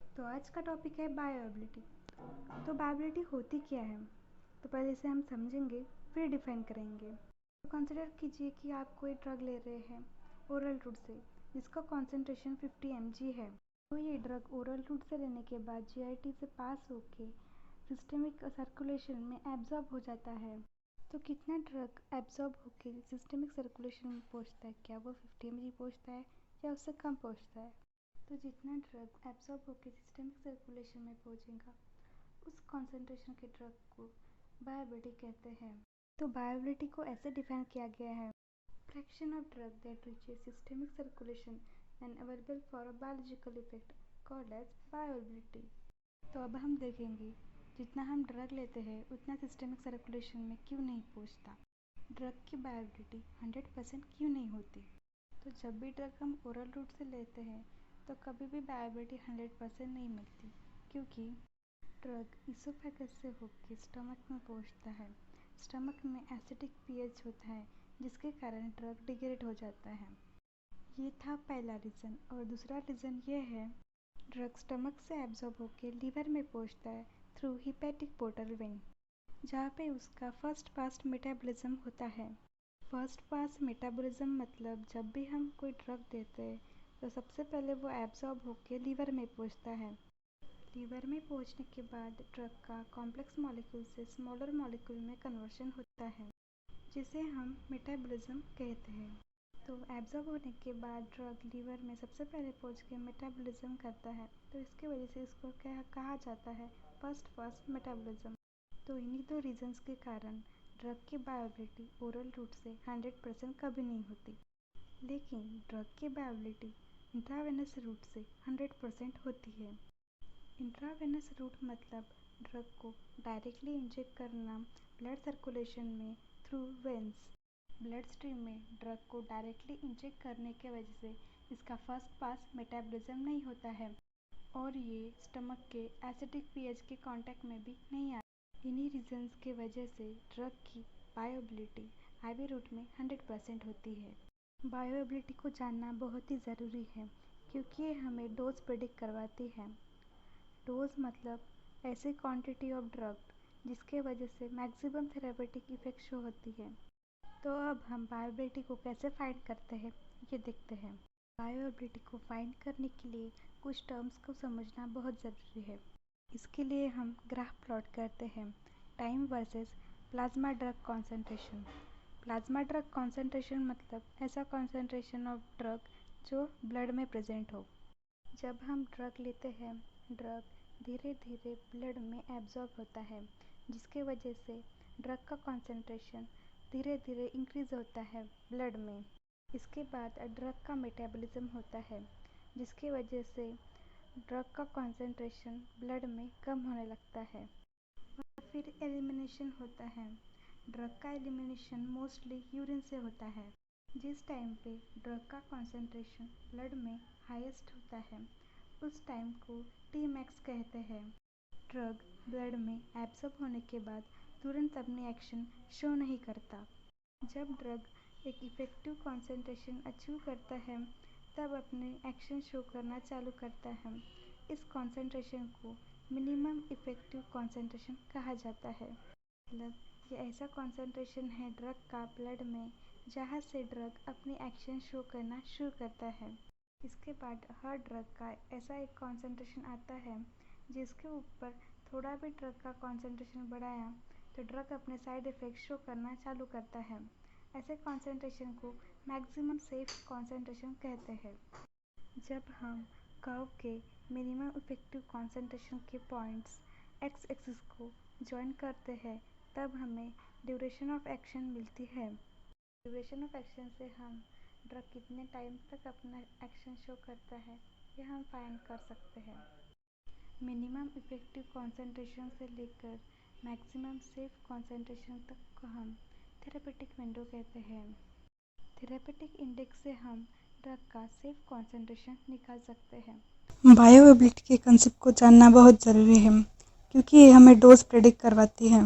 तो आज का टॉपिक है बायोएबिलिटी। तो बायोएबिलिटी होती क्या है? तो पहले इसे हम समझेंगे, फिर डिफाइन करेंगे। तो कंसिडर कीजिए कि आप कोई ड्रग ले रहे हैं ओरल रूट से, जिसका कॉन्सेंट्रेशन 50 mg है। तो ये ड्रग ओरल रूट से लेने के बाद जीआईटी से पास होके सिस्टमिक सर्कुलेशन में एब्जॉर्ब हो जाता है। तो कितना ड्रग एब्जॉर्ब होके सिस्टमिक सर्कुलेशन में पहुंचता है? क्या वो 50 mg पहुंचता है या उससे कम पहुंचता है? तो जितना ड्रग एब्जॉर्ब होकर सिस्टमिक सर्कुलेशन में पहुंचेगा, उस कॉन्सेंट्रेशन के ड्रग को बायोएबिलिटी कहते हैं। तो बायोएबिलिटी को ऐसे डिफाइन किया गया है: fraction of drug that reaches systemic circulation and available for a biological effect called as bioavailability. तो अब हम देखेंगे, जितना हम ड्रग लेते हैं उतना सिस्टमिक सर्कुलेशन में क्यों नहीं पहुंचता, ड्रग की बायोएबिलिटी 100% क्यों नहीं होती। तो जब भी ड्रग हम ओरल रूट से लेते हैं तो कभी भी बायोएबिलिटी 100% नहीं मिलती, क्योंकि ड्रग इसोफेगस से होकर स्टमक में पहुंचता है। स्टमक में एसिडिक पीएच होता है, जिसके कारण ड्रग डिग्रेड हो जाता है। ये था पहला रीज़न। और दूसरा रीज़न ये है, ड्रग स्टमक से एब्जॉर्ब होकर लीवर में पहुंचता है थ्रू हिपैटिक पोर्टल वेन, जहाँ पे उसका फर्स्ट पास मेटाबॉलिज्म होता है। फर्स्ट पास मेटाबॉलिज्म मतलब जब भी हम कोई ड्रग देते हैं तो सबसे पहले वो एब्जॉर्ब होकर लीवर में पहुंचता है। लीवर में पहुंचने के बाद ड्रग का कॉम्प्लेक्स मॉलिक्यूल से स्मॉलर मॉलिक्यूल में कन्वर्शन होता है, जिसे हम मेटाबॉलिज्म कहते हैं। तो एब्जॉर्ब होने के बाद ड्रग लीवर में सबसे पहले पहुंच के मेटाबॉलिज्म करता है, तो इसकी वजह से इसको क्या कहा जाता है, फर्स्ट पास मेटाबॉलिज्म। तो इन्हीं दो रीजंस के कारण ड्रग की बायोएबिलिटी ओरल रूट से 100% कभी नहीं होती, लेकिन ड्रग की बायोएबिलिटी इंट्रावेनस रूट से 100% होती है। इंट्रावेनस रूट मतलब ड्रग को डायरेक्टली इंजेक्ट करना ब्लड सर्कुलेशन में थ्रू वेंस। ब्लड स्ट्रीम में ड्रग को डायरेक्टली इंजेक्ट करने के वजह से इसका फर्स्ट पास मेटाबॉलिज्म नहीं होता है और ये स्टमक के एसिडिक पीएच के कांटेक्ट में भी नहीं आता। इन्हीं रीजंस के वजह से ड्रग की बायोएबिलिटी आईवी रूट में 100% होती है। बायोएबिलिटी को जानना बहुत ही ज़रूरी है, क्योंकि ये हमें डोज प्रेडिक्ट करवाती है। डोज मतलब ऐसी क्वांटिटी ऑफ ड्रग जिसके वजह से मैक्सिमम थेरेपेटिक इफेक्ट शो होती है। तो अब हम बायोएबिलिटी को कैसे फाइंड करते हैं, ये देखते हैं। बायोएबिलिटी को फाइंड करने के लिए कुछ टर्म्स को समझना बहुत ज़रूरी है। इसके लिए हम ग्राफ प्लॉट करते हैं, time versus plasma drug concentration. Plasma drug concentration मतलब ऐसा कॉन्सेंट्रेशन ऑफ ड्रग जो ब्लड में प्रेजेंट हो। जब हम ड्रग लेते हैं, ड्रग धीरे धीरे ब्लड में एब्जॉर्ब होता है, जिसके वजह से ड्रग का कॉन्सेंट्रेशन धीरे धीरे इंक्रीज होता है ब्लड में। इसके बाद ड्रग का मेटाबॉलिज्म होता है, जिसकी वजह से ड्रग का कॉन्सेंट्रेशन ब्लड में कम होने लगता है। और फिर एलिमिनेशन होता है। ड्रग का एलिमिनेशन मोस्टली यूरिन से होता है। जिस टाइम पे ड्रग का कॉन्सेंट्रेशन ब्लड में हाईएस्ट होता है, उस टाइम को टी मैक्स कहते हैं। ड्रग ब्लड में एब्जॉर्ब होने के बाद तुरंत अपनी एक्शन शो नहीं करता। जब ड्रग एक इफ़ेक्टिव कॉन्सेंट्रेशन अचीव करता है, तब अपने एक्शन शो करना चालू करता है। इस कॉन्सेंट्रेशन को मिनिमम इफ़ेक्टिव कॉन्सेंट्रेशन कहा जाता है। मतलब ये ऐसा कॉन्सेंट्रेशन है ड्रग का ब्लड में जहाँ से ड्रग अपनी एक्शन शो करना शुरू करता है। इसके बाद हर ड्रग का ऐसा एक कॉन्सेंट्रेशन आता है जिसके ऊपर थोड़ा भी ड्रग का कॉन्सेंट्रेशन बढ़ाया तो ड्रग अपने साइड इफ़ेक्ट शो करना चालू करता है। ऐसे कॉन्सेंट्रेशन को मैक्सिमम सेफ कॉन्सेंट्रेशन कहते हैं। जब हम कर्व के मिनिमम इफेक्टिव कॉन्सेंट्रेशन के पॉइंट्स एक्स एक्सिस को ज्वाइन करते हैं, तब हमें ड्यूरेशन ऑफ एक्शन मिलती है। ड्यूरेशन ऑफ एक्शन से हम ड्रग कितने टाइम तक अपना एक्शन शो करता है, यह हम फाइंड कर सकते हैं। मिनिमम इफेक्टिव कॉन्सेंट्रेशन से लेकर मैक्सिमम सेफ कॉन्सेंट्रेशन तक को हम थेरेपेटिक विंडो कहते हैं। थेरेपेटिक इंडेक्स से हम ड्रग का सेफ कॉन्सेंट्रेशन निकाल सकते हैं। बायोएबिलिटी के कंसेप्ट को जानना बहुत ज़रूरी है, क्योंकि ये हमें डोज प्रेडिक्ट करवाती है।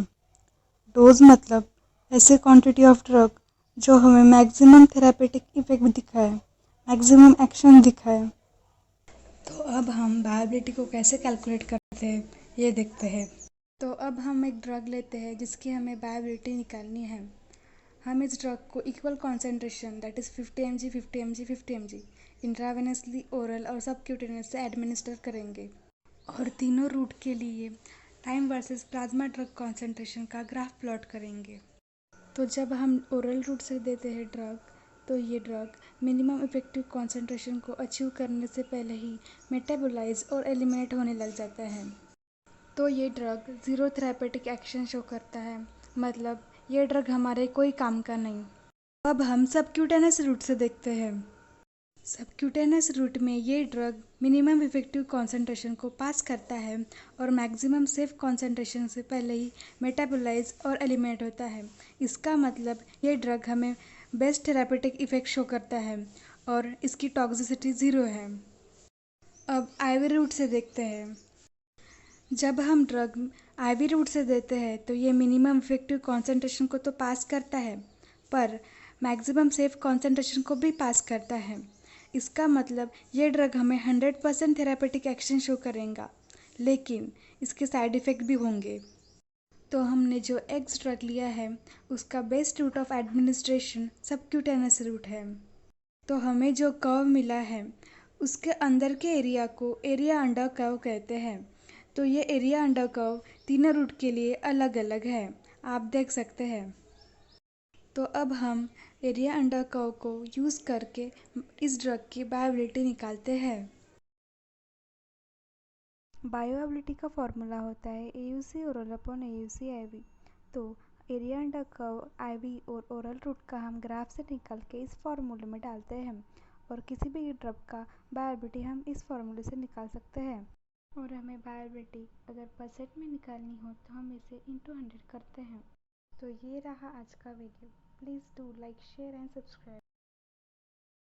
डोज मतलब ऐसे क्वांटिटी ऑफ ड्रग जो हमें मैक्सिमम थेरापेटिक इफेक्ट दिखाए, मैक्सिमम एक्शन दिखाए। तो अब हम बायोबिलिटी को कैसे कैलकुलेट करते हैं ये देखते हैं। तो अब हम एक ड्रग लेते हैं जिसकी हमें बायोबिलिटी निकालनी है। हम इस ड्रग को equal concentration that is 50 mg 50 mg 50 mg intravenously, oral और सबक्यूटेनियस से एडमिनिस्टर करेंगे। और तीनों रूट के लिए time versus plasma drug concentration का ग्राफ प्लॉट करेंगे। तो जब हम ओरल रूट से देते हैं ड्रग, तो ये ड्रग मिनिमम इफेक्टिव कॉन्सेंट्रेशन को अचीव करने से पहले ही मेटाबोलाइज और एलिमिनेट होने लग जाता है। तो ये drug zero therapeutic action show करता है, मतलब ये ड्रग हमारे कोई काम का नहीं। अब हम सबक्यूटेनियस रूट से देखते हैं। सबक्यूटेनियस रूट में ये ड्रग मिनिमम इफेक्टिव कॉन्सेंट्रेशन को पास करता है और मैक्सिमम सेफ कॉन्सेंट्रेशन से पहले ही मेटाबोलाइज और एलिमिनेट होता है। इसका मतलब ये ड्रग हमें बेस्ट थेरापेटिक इफेक्ट शो करता है और इसकी टॉक्सिसिटी ज़ीरो है। अब आईवी रूट से देखते हैं। जब हम ड्रग आईवी रूट से देते हैं तो ये मिनिमम इफेक्टिव कॉन्सेंट्रेशन को तो पास करता है, पर मैक्सिमम सेफ कॉन्सेंट्रेशन को भी पास करता है। इसका मतलब ये ड्रग हमें 100% थेरापेटिक एक्शन शो करेगा, लेकिन इसके साइड इफ़ेक्ट भी होंगे। तो हमने जो एक्स ड्रग लिया है उसका best route of administration subcutaneous route है। तो हमें जो कर्व मिला है उसके अंदर के एरिया को एरिया अंडर कर्व कहते हैं। तो ये एरिया अंडर कर्व तीनों रूट के लिए अलग अलग है, आप देख सकते हैं। तो अब हम एरिया अंडर कर्व को यूज़ करके इस ड्रग की बायोबिलिटी निकालते हैं। बायोबिलिटी का फॉर्मूला होता है AUC oral upon AUC IV। तो एरिया अंडर कर्व IV और ओरल रूट का हम ग्राफ से निकाल के इस फार्मूले में डालते हैं, और किसी भी ड्रग का बायोबिलिटी हम इस फार्मूले से निकाल सकते हैं। और हमें बायोबिलिटी अगर परसेंट में निकालनी हो तो हम इसे इंटू 100 करते हैं। तो ये रहा आज का video. Please do like, share and subscribe.